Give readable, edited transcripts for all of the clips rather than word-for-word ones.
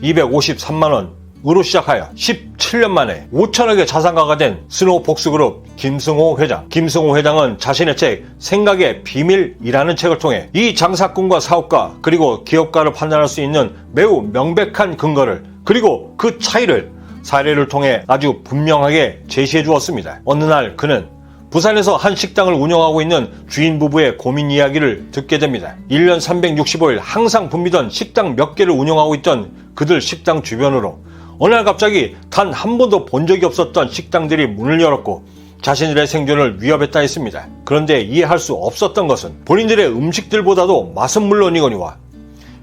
253만원으로 시작하여 17년 만에 5천억의 자산가가 된 스노우폭스그룹 김승호 회장. 김승호 회장은 자신의 책 생각의 비밀이라는 책을 통해 이 장사꾼과 사업가 그리고 기업가를 판단할 수 있는 매우 명백한 근거를 그리고 그 차이를 사례를 통해 아주 분명하게 제시해 주었습니다. 어느 날 그는 부산에서 한 식당을 운영하고 있는 주인 부부의 고민 이야기를 듣게 됩니다. 1년 365일 항상 붐비던 식당 몇 개를 운영하고 있던 그들 식당 주변으로 어느 날 갑자기 단 한 번도 본 적이 없었던 식당들이 문을 열었고 자신들의 생존을 위협했다 했습니다. 그런데 이해할 수 없었던 것은 본인들의 음식들보다도 맛은 물론이거니와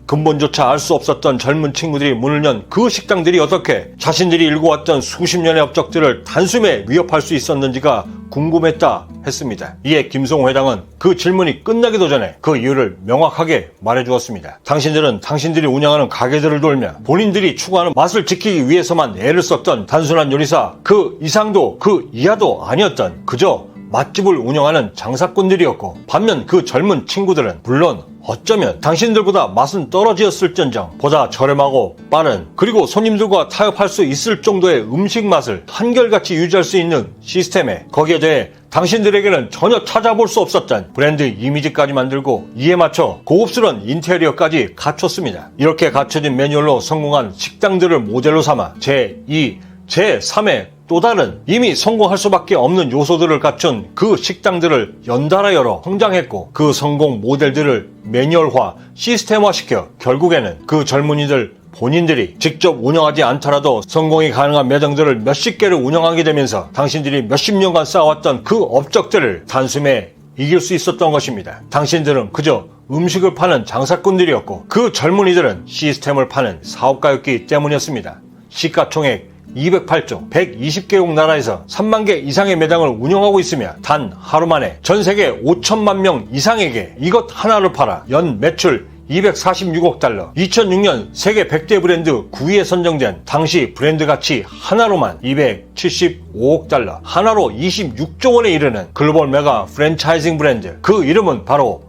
근본조차 알 수 없었던 젊은 친구들이 문을 연 그 식당들이 어떻게 자신들이 일궈왔던 수십 년의 업적들을 단숨에 위협할 수 있었는지가 궁금했다 했습니다. 이에 김승호 회장은 그 질문이 끝나기도 전에 그 이유를 명확하게 말해주었습니다. 당신들은 당신들이 운영하는 가게들을 돌며 본인들이 추구하는 맛을 지키기 위해서만 애를 썼던 단순한 요리사, 그 이상도 그 이하도 아니었던 그저 맛집을 운영하는 장사꾼들이었고, 반면 그 젊은 친구들은 물론 어쩌면 당신들보다 맛은 떨어지었을지언정 보다 저렴하고 빠른 그리고 손님들과 타협할 수 있을 정도의 음식 맛을 한결같이 유지할 수 있는 시스템에 거기에 대해 당신들에게는 전혀 찾아볼 수 없었던 브랜드 이미지까지 만들고 이에 맞춰 고급스러운 인테리어까지 갖췄습니다. 이렇게 갖춰진 매뉴얼로 성공한 식당들을 모델로 삼아 제2, 제3의 또 다른 이미 성공할 수밖에 없는 요소들을 갖춘 그 식당들을 연달아 열어 성장했고 그 성공 모델들을 매뉴얼화, 시스템화시켜 결국에는 그 젊은이들 본인들이 직접 운영하지 않더라도 성공이 가능한 매장들을 몇십 개를 운영하게 되면서 당신들이 몇십 년간 쌓아왔던 그 업적들을 단숨에 이길 수 있었던 것입니다. 당신들은 그저 음식을 파는 장사꾼들이었고 그 젊은이들은 시스템을 파는 사업가였기 때문이었습니다. 시가총액 208조 120개국 나라에서 3만 개 이상의 매장을 운영하고 있으며 단 하루 만에 전 세계 5천만 명 이상에게 이것 하나를 팔아 연 매출 246억 달러, 2006년 세계 100대 브랜드 9위에 선정된 당시 브랜드 가치 하나로만 275억 달러, 하나로 26조 원에 이르는 글로벌 메가 프랜차이징 브랜드, 그 이름은 바로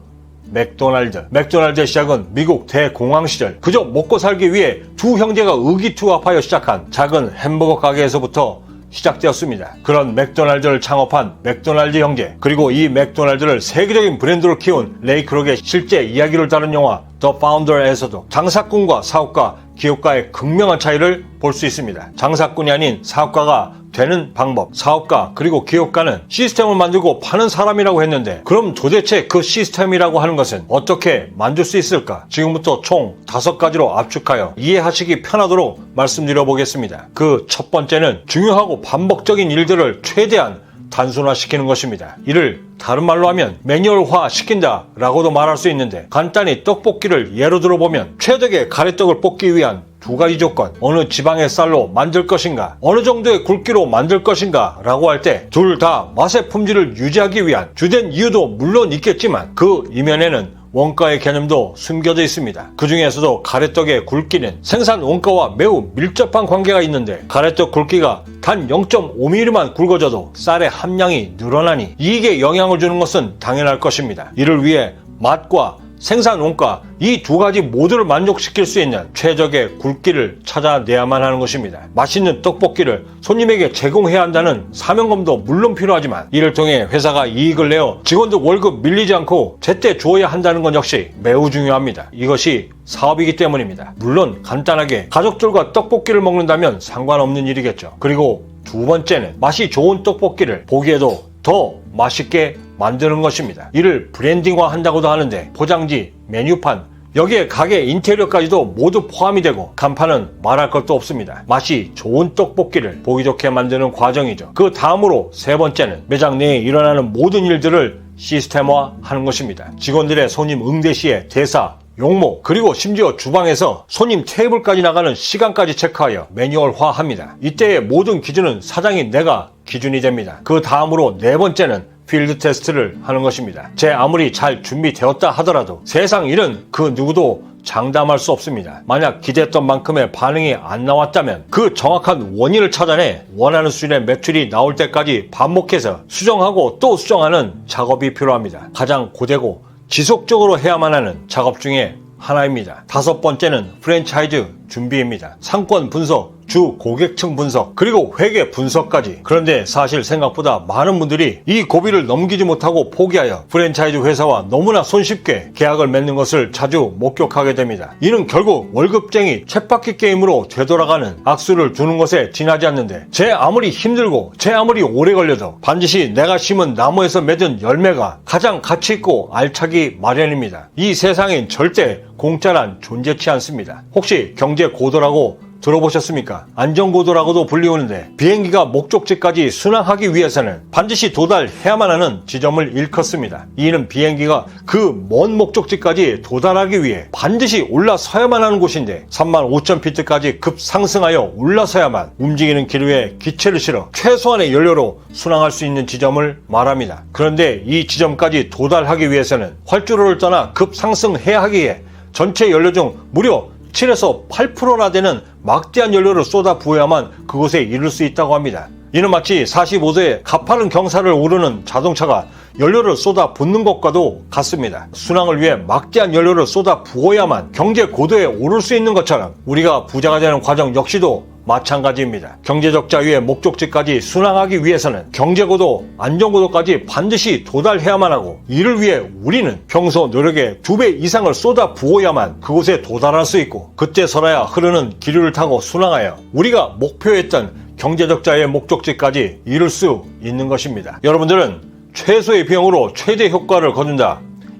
맥도날드. 맥도날드의 시작은 미국 대공황 시절 그저 먹고 살기 위해 두 형제가 의기투합하여 시작한 작은 햄버거 가게에서부터 시작되었습니다. 그런 맥도날드를 창업한 맥도날드 형제, 그리고 이 맥도날드를 세계적인 브랜드로 키운 레이 크록의 실제 이야기를 다룬 영화 The Founder에서도 장사꾼과 사업가, 기업가의 극명한 차이를 볼 수 있습니다. 장사꾼이 아닌 사업가가 되는 방법, 사업가 그리고 기업가는 시스템을 만들고 파는 사람이라고 했는데 그럼 도대체 그 시스템이라고 하는 것은 어떻게 만들 수 있을까? 지금부터 총 5가지로 압축하여 이해하시기 편하도록 말씀드려 보겠습니다. 그 첫 번째는 중요하고 반복적인 일들을 최대한 단순화시키는 것입니다. 이를 다른 말로 하면 매뉴얼화 시킨다 라고도 말할 수 있는데, 간단히 떡볶이를 예로 들어보면 최적의 가래떡을 볶기 위한 두 가지 조건, 어느 지방의 쌀로 만들 것인가, 어느 정도의 굵기로 만들 것인가 라고 할 때 둘 다 맛의 품질을 유지하기 위한 주된 이유도 물론 있겠지만 그 이면에는 원가의 개념도 숨겨져 있습니다. 그 중에서도 가래떡의 굵기는 생산 원가와 매우 밀접한 관계가 있는데, 가래떡 굵기가 단 0.5mm만 굵어져도 쌀의 함량이 늘어나니 이익에 영향을 주는 것은 당연할 것입니다. 이를 위해 맛과 생산 원가 이 두 가지 모두를 만족시킬 수 있는 최적의 굵기를 찾아내야만 하는 것입니다. 맛있는 떡볶이를 손님에게 제공해야 한다는 사명감도 물론 필요하지만 이를 통해 회사가 이익을 내어 직원들 월급 밀리지 않고 제때 주어야 한다는 것 역시 매우 중요합니다. 이것이 사업이기 때문입니다. 물론 간단하게 가족들과 떡볶이를 먹는다면 상관없는 일이겠죠. 그리고 두 번째는 맛이 좋은 떡볶이를 보기에도 더 맛있게 만드는 것입니다. 이를 브랜딩화 한다고도 하는데 포장지, 메뉴판, 여기에 가게 인테리어까지도 모두 포함이 되고 간판은 말할 것도 없습니다. 맛이 좋은 떡볶이를 보기 좋게 만드는 과정이죠. 그 다음으로 세 번째는 매장 내에 일어나는 모든 일들을 시스템화하는 것입니다. 직원들의 손님 응대 시에 대사, 용모, 그리고 심지어 주방에서 손님 테이블까지 나가는 시간까지 체크하여 매뉴얼화합니다. 이때의 모든 기준은 사장이 내가 기준이 됩니다. 그 다음으로 네 번째는 필드 테스트를 하는 것입니다. 제 아무리 잘 준비되었다 하더라도 세상 일은 그 누구도 장담할 수 없습니다. 만약 기대했던 만큼의 반응이 안 나왔다면 그 정확한 원인을 찾아내 원하는 수준의 매출이 나올 때까지 반복해서 수정하고 또 수정하는 작업이 필요합니다. 가장 고되고 지속적으로 해야만 하는 작업 중에 하나입니다. 5번째는 프랜차이즈 준비입니다. 상권 분석, 주 고객층 분석, 그리고 회계 분석까지. 그런데 사실 생각보다 많은 분들이 이 고비를 넘기지 못하고 포기하여 프랜차이즈 회사와 너무나 손쉽게 계약을 맺는 것을 자주 목격하게 됩니다. 이는 결국 월급쟁이 쳇바퀴 게임으로 되돌아가는 악수를 두는 것에 지나지 않는데, 제 아무리 힘들고 제 아무리 오래 걸려도 반드시 내가 심은 나무에서 맺은 열매가 가장 가치있고 알차기 마련입니다. 이 세상엔 절대 공짜란 존재치 않습니다. 혹시 경제 고도라고 들어보셨습니까? 안전고도라고도 불리우는데, 비행기가 목적지까지 순항하기 위해서는 반드시 도달해야만 하는 지점을 일컫습니다. 이는 비행기가 그 먼 목적지까지 도달하기 위해 반드시 올라서야만 하는 곳인데, 35,000피트까지 급상승하여 올라서야만 움직이는 길 위에 기체를 실어 최소한의 연료로 순항할 수 있는 지점을 말합니다. 그런데 이 지점까지 도달하기 위해서는 활주로를 떠나 급상승해야 하기에 전체 연료 중 무려 7에서 8%나 되는 막대한 연료를 쏟아 부어야만 그곳에 이를 수 있다고 합니다. 이는 마치 45도에 가파른 경사를 오르는 자동차가 연료를 쏟아 붓는 것과도 같습니다. 순항을 위해 막대한 연료를 쏟아 부어야만 경제 고도에 오를 수 있는 것처럼 우리가 부자가 되는 과정 역시도 마찬가지입니다. 경제적 자유의 목적지까지 순항하기 위해서는 경제고도, 안전고도까지 반드시 도달해야만 하고, 이를 위해 우리는 평소 노력의 2배 이상을 쏟아 부어야만 그곳에 도달할 수 있고, 그때서야 흐르는 기류를 타고 순항하여 우리가 목표했던 경제적 자유의 목적지까지 이룰 수 있는 것입니다. 여러분들은 최소의 비용으로 최대 효과를 거둔다,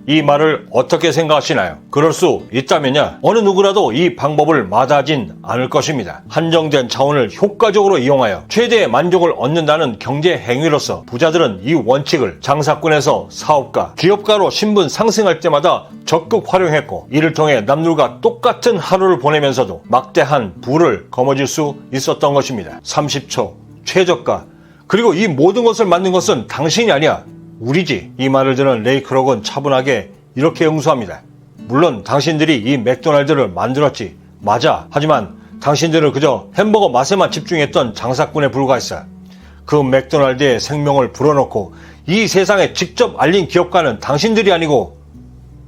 이 말을 어떻게 생각하시나요? 그럴 수 있다면야 어느 누구라도 이 방법을 마다하진 않을 것입니다. 한정된 자원을 효과적으로 이용하여 최대의 만족을 얻는다는 경제 행위로서 부자들은 이 원칙을 장사꾼에서 사업가, 기업가로 신분 상승할 때마다 적극 활용했고, 이를 통해 남들과 똑같은 하루를 보내면서도 막대한 부를 거머쥘 수 있었던 것입니다. 30초, 최저가, 그리고 이 모든 것을 만든 것은 당신이 아니야, 우리지. 이 말을 들은 레이 크록은 차분하게 이렇게 응수합니다. 물론 당신들이 이 맥도날드를 만들었지. 맞아. 하지만 당신들은 그저 햄버거 맛에만 집중했던 장사꾼에 불과했어. 그 맥도날드의 생명을 불어넣고 이 세상에 직접 알린 기업가는 당신들이 아니고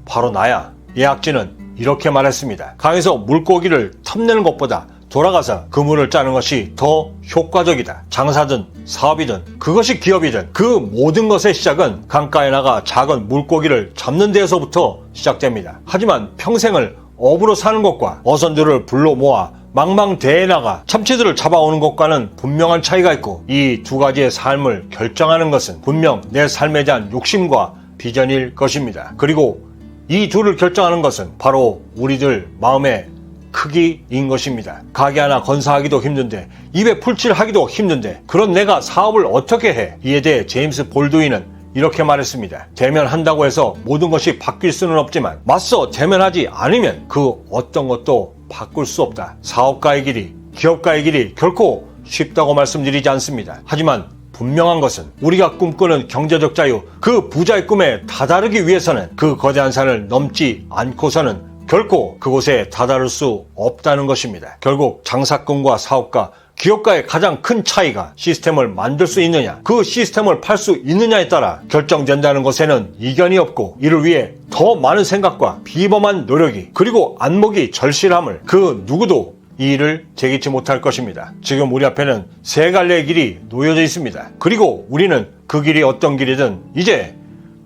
바로 나야. 예약진은 이렇게 말했습니다. 강에서 물고기를 탐내는 것보다 돌아가서 그물을 짜는 것이 더 효과적이다. 장사든 사업이든 그것이 기업이든 그 모든 것의 시작은 강가에 나가 작은 물고기를 잡는 데에서부터 시작됩니다. 하지만 평생을 업으로 사는 것과 어선들을 불러 모아 망망대해에 나가 참치들을 잡아오는 것과는 분명한 차이가 있고, 이 두 가지의 삶을 결정하는 것은 분명 내 삶에 대한 욕심과 비전일 것입니다. 그리고 이 둘을 결정하는 것은 바로 우리들 마음의 크기인 것입니다. 가게 하나 건사하기도 힘든데, 입에 풀칠하기도 힘든데 그런 내가 사업을 어떻게 해? 이에 대해 제임스 볼드윈은 이렇게 말했습니다. 대면한다고 해서 모든 것이 바뀔 수는 없지만 맞서 대면하지 않으면 그 어떤 것도 바꿀 수 없다. 사업가의 길이, 기업가의 길이 결코 쉽다고 말씀드리지 않습니다. 하지만 분명한 것은 우리가 꿈꾸는 경제적 자유, 그 부자의 꿈에 다다르기 위해서는 그 거대한 산을 넘지 않고서는 결코 그곳에 다다를 수 없다는 것입니다. 결국 장사꾼과 사업가, 기업가의 가장 큰 차이가 시스템을 만들 수 있느냐, 그 시스템을 팔 수 있느냐에 따라 결정된다는 것에는 이견이 없고, 이를 위해 더 많은 생각과 비범한 노력이, 그리고 안목이 절실함을 그 누구도 이 일을 제기치 못할 것입니다. 지금 우리 앞에는 세 갈래의 길이 놓여져 있습니다. 그리고 우리는 그 길이 어떤 길이든 이제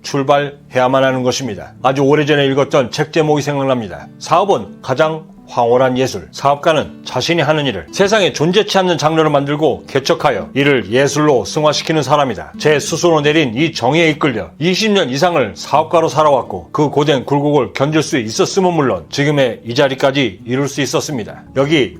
출발해야만 하는 것입니다. 아주 오래전에 읽었던 책 제목이 생각납니다. 사업은 가장 황홀한 예술. 사업가는 자신이 하는 일을 세상에 존재치 않는 장르를 만들고 개척하여 이를 예술로 승화시키는 사람이다. 제 스스로 내린 이 정의에 이끌려 20년 이상을 사업가로 살아왔고, 그 고된 굴곡을 견딜 수 있었음은 물론 지금의 이 자리까지 이룰 수 있었습니다. 여기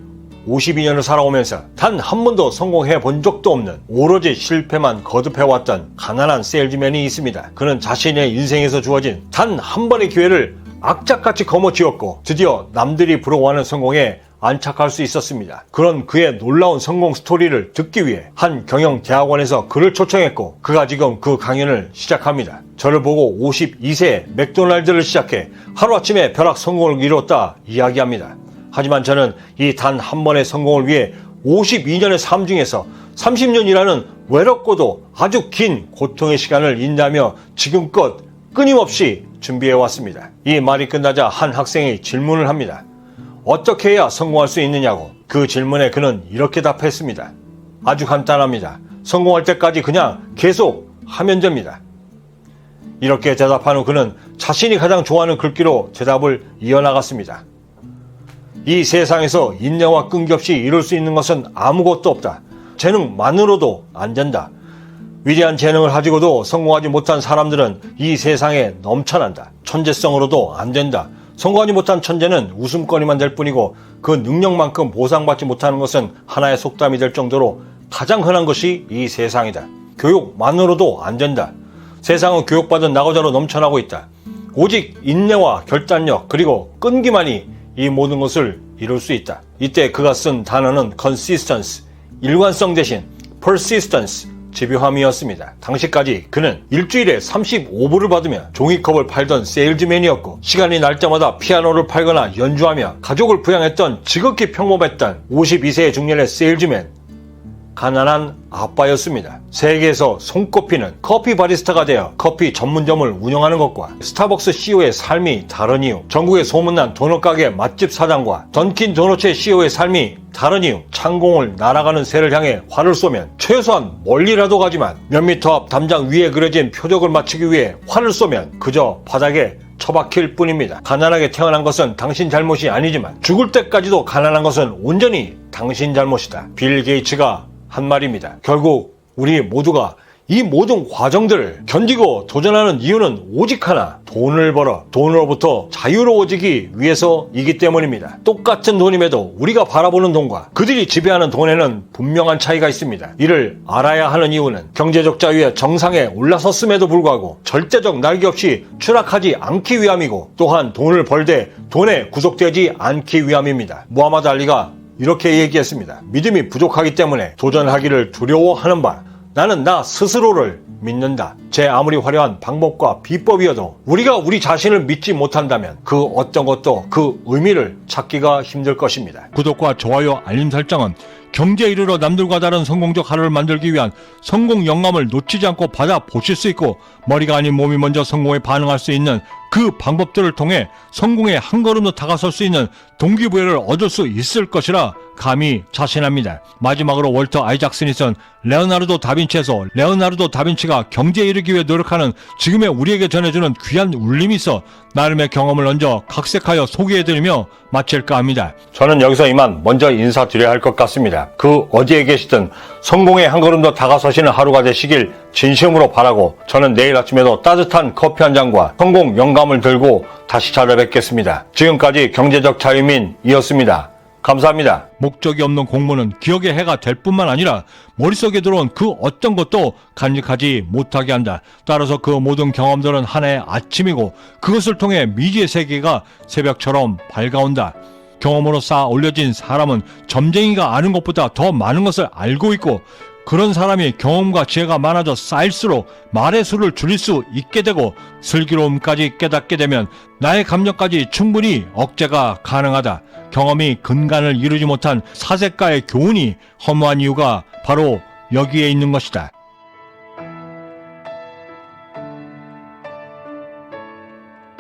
52년을 살아오면서 단 한 번도 성공해 본 적도 없는, 오로지 실패만 거듭해왔던 가난한 세일즈맨이 있습니다. 그는 자신의 인생에서 주어진 단 한 번의 기회를 악착같이 거머쥐었고 드디어 남들이 부러워하는 성공에 안착할 수 있었습니다. 그런 그의 놀라운 성공 스토리를 듣기 위해 한 경영대학원에서 그를 초청했고, 그가 지금 그 강연을 시작합니다. 저를 보고 52세에 맥도날드를 시작해 하루아침에 벼락 성공을 이뤘다 이야기합니다. 하지만 저는 이 단 한 번의 성공을 위해 52년의 삶 중에서 30년이라는 외롭고도 아주 긴 고통의 시간을 인내하며 지금껏 끊임없이 준비해왔습니다. 이 말이 끝나자 한 학생이 질문을 합니다. 어떻게 해야 성공할 수 있느냐고. 그 질문에 그는 이렇게 답했습니다. 아주 간단합니다. 성공할 때까지 그냥 계속 하면 됩니다. 이렇게 대답한 후 그는 자신이 가장 좋아하는 글귀로 대답을 이어나갔습니다. 이 세상에서 인내와 끈기 없이 이룰 수 있는 것은 아무것도 없다. 재능만으로도 안 된다. 위대한 재능을 가지고도 성공하지 못한 사람들은 이 세상에 넘쳐난다. 천재성으로도 안 된다. 성공하지 못한 천재는 웃음거리만 될 뿐이고 그 능력만큼 보상받지 못하는 것은 하나의 속담이 될 정도로 가장 흔한 것이 이 세상이다. 교육만으로도 안 된다. 세상은 교육받은 낙오자로 넘쳐나고 있다. 오직 인내와 결단력 그리고 끈기만이 이 모든 것을 이룰 수 있다. 이때 그가 쓴 단어는 consistency, 일관성 대신 persistence, 집요함이었습니다. 당시까지 그는 일주일에 35불을 받으며 종이컵을 팔던 세일즈맨이었고 시간이 날 때마다 피아노를 팔거나 연주하며 가족을 부양했던 지극히 평범했던 52세의 중년의 세일즈맨, 가난한 아빠였습니다. 세계에서 손꼽히는 커피 바리스타가 되어 커피 전문점을 운영하는 것과 스타벅스 CEO의 삶이 다른 이유, 전국에 소문난 도넛 가게 맛집 사장과 던킨 도넛의 CEO의 삶이 다른 이유, 창공을 날아가는 새를 향해 활을 쏘면 최소한 멀리라도 가지만 몇 미터 앞 담장 위에 그려진 표적을 맞추기 위해 활을 쏘면 그저 바닥에 처박힐 뿐입니다. 가난하게 태어난 것은 당신 잘못이 아니지만 죽을 때까지도 가난한 것은 온전히 당신 잘못이다. 빌 게이츠가 한 말입니다. 결국 우리 모두가 이 모든 과정들을 견디고 도전하는 이유는 오직 하나, 돈을 벌어 돈으로부터 자유로워지기 위해서이기 때문입니다. 똑같은 돈임에도 우리가 바라보는 돈과 그들이 지배하는 돈에는 분명한 차이가 있습니다. 이를 알아야 하는 이유는 경제적 자유의 정상에 올라섰음에도 불구하고 절대적 날개 없이 추락하지 않기 위함이고 또한 돈을 벌되 돈에 구속되지 않기 위함입니다. 무하마드 알리가 이렇게 얘기했습니다. 믿음이 부족하기 때문에 도전하기를 두려워하는 바, 나는 나 스스로를 믿는다. 제 아무리 화려한 방법과 비법이어도 우리가 우리 자신을 믿지 못한다면 그 어떤 것도 그 의미를 찾기가 힘들 것입니다. 구독과 좋아요, 알림 설정은 경제에 이르러 남들과 다른 성공적 하루를 만들기 위한 성공 영감을 놓치지 않고 받아보실 수 있고 머리가 아닌 몸이 먼저 성공에 반응할 수 있는 그 방법들을 통해 성공에 한 걸음 더 다가설 수 있는 동기부여를 얻을 수 있을 것이라 감히 자신합니다. 마지막으로 월터 아이작슨이 쓴 레오나르도 다빈치에서 레오나르도 다빈치가 경제에 이르기 위해 노력하는 지금의 우리에게 전해주는 귀한 울림이 있어 나름의 경험을 얹어 각색하여 소개해드리며 마칠까 합니다. 저는 여기서 이만 먼저 인사드려야 할 것 같습니다. 그 어디에 계시든 성공에 한 걸음 더 다가서시는 하루가 되시길 진심으로 바라고 저는 내일 아침에도 따뜻한 커피 한 잔과 성공 영감을 들고 다시 찾아뵙겠습니다. 지금까지 경제적 자유민이었습니다. 감사합니다. 목적이 없는 공부는 기억의 해가 될 뿐만 아니라 머릿속에 들어온 그 어떤 것도 간직하지 못하게 한다. 따라서 그 모든 경험들은 하나의 아침이고 그것을 통해 미지의 세계가 새벽처럼 밝아온다. 경험으로 쌓아 올려진 사람은 점쟁이가 아는 것보다 더 많은 것을 알고 있고 그런 사람이 경험과 지혜가 많아져 쌓일수록 말의 수를 줄일 수 있게 되고 슬기로움까지 깨닫게 되면 나의 감정까지 충분히 억제가 가능하다. 경험이 근간을 이루지 못한 사색가의 교훈이 허무한 이유가 바로 여기에 있는 것이다.